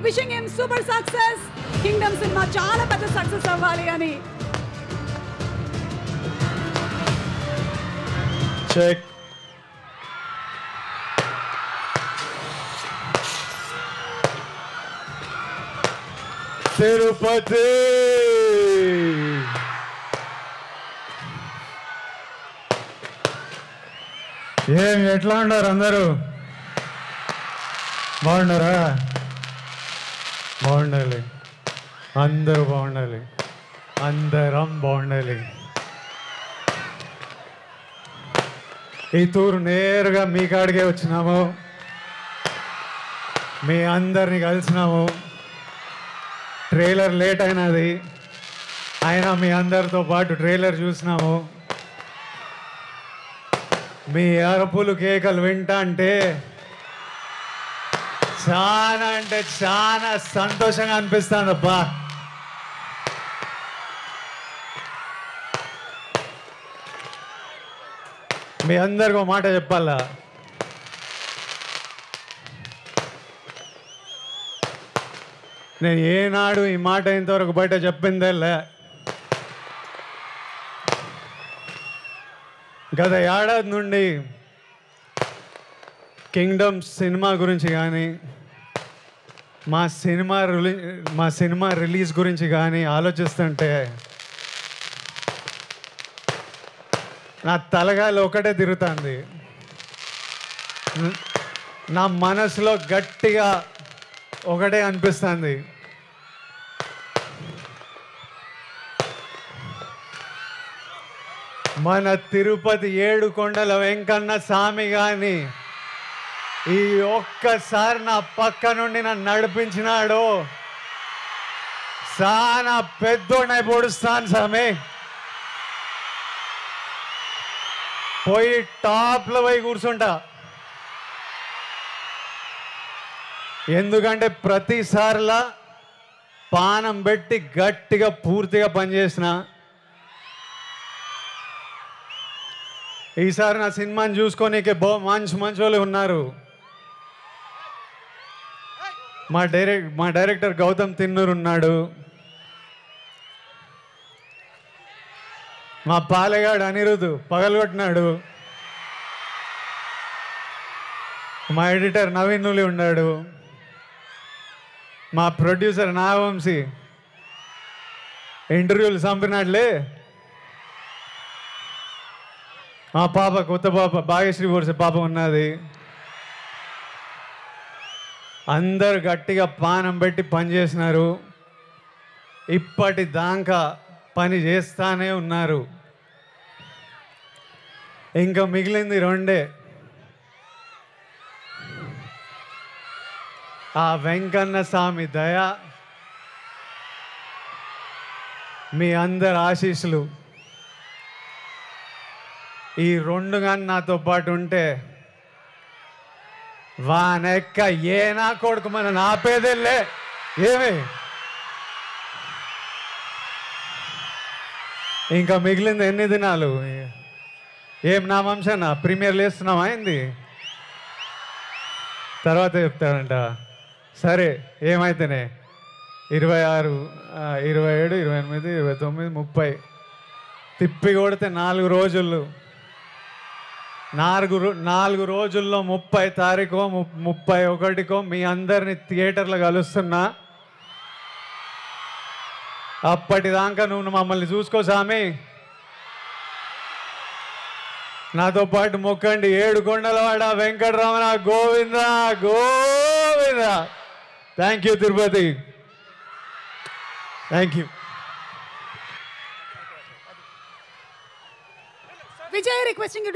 Wishing him super success. Kingdom cinema చాలా పెద్ద success అవ్వాలి అని. చెక్. తిరుపతి ఏం ఎట్లా ఉన్నారు అందరూ? బాగున్నారా? బాగుండాలి, అందరూ బాగుండాలి, అందరం బాగుండాలి. ఈ టూర్ నేరుగా మీ కాడికే వచ్చినాము, మీ అందరిని కలిసినాము. ట్రైలర్ లేట్ అయినది, అయినా మీ అందరితో పాటు ట్రైలర్ చూసినాము. మీ అరుపులు కేకలు వింటా అంటే చాలా సంతోషంగా అనిపిస్తుంది అబ్బా. మీ అందరికీ ఒక మాట చెప్పాలా, నేను ఏనాడు ఈ మాట ఇంతవరకు బయట చెప్పిందేలే. గత ఏడాది నుండి కింగ్డమ్ సినిమా గురించి కానీ మా సినిమా రిలీజ్ గురించి కానీ ఆలోచిస్తుంటే నా తలగాలి ఒకటే తిరుగుతుంది. నా మనసులో గట్టిగా ఒకటే అనిపిస్తుంది, మన తిరుపతి ఏడుకొండల వెంకన్న స్వామి గాని ఈ ఒక్కసారి నా పక్క నుండి నన్ను నడిపించినాడు. చాలా పెద్దోడై పొడుస్తాను స్వామి, పోయి టాప్లో పోయి కూర్చుంటా. ఎందుకంటే ప్రతిసారిలా పానం పెట్టి గట్టిగా పూర్తిగా పనిచేసిన. ఈసారి నా సినిమాని చూసుకోనీకే మంచి వాళ్ళు ఉన్నారు. మా డైరెక్టర్ గౌతమ్ తిన్నూరు ఉన్నాడు, మా పాలెగాడు అనిరుద్ పగలగొట్టినాడు, మా ఎడిటర్ నవీన్ నులి ఉన్నాడు, మా ప్రొడ్యూసర్ నాగవంశీ ఇంటర్వ్యూలు చంపినాడులే, మా పాప కొత్త పాప భాగ్యశ్రీ బోర్సే పాప ఉన్నది. అందరు గట్టిగా పానం పెట్టి పనిచేసినారు, ఇప్పటిదాకా పని చేస్తానే ఉన్నారు. ఇంకా మిగిలింది రెండే, ఆ వెంకన్న స్వామి దయ, మీ అందరి ఆశీస్సులు. ఈ రెండు కానీ నాతో పాటు ఉంటే వానెక్క ఏ నా కొడుకు మన నాపేదెళ్ళే. ఏమి ఇంకా మిగిలింది ఎన్ని దినాలు? ఏం నా వంశనా ప్రీమియర్ లేస్తున్నాం అయింది, తర్వాత చెప్తాడంట. సరే ఏమైతేనే 26, 27, 28, 29, 30 తిప్పి కొడితే 4 రోజులు. 4 రోజుల్లో 30 తారీఖు 31కో మీ అందరిని థియేటర్లో కలుస్తున్నా. అప్పటిదాకా నువ్వు మమ్మల్ని చూసుకో స్వామి, నాతో పాటు మొక్కండి. ఏడుకొండలవాడ Venkataramana Govinda Govinda. Thank you Tirupati, thank you. Vijay requesting you to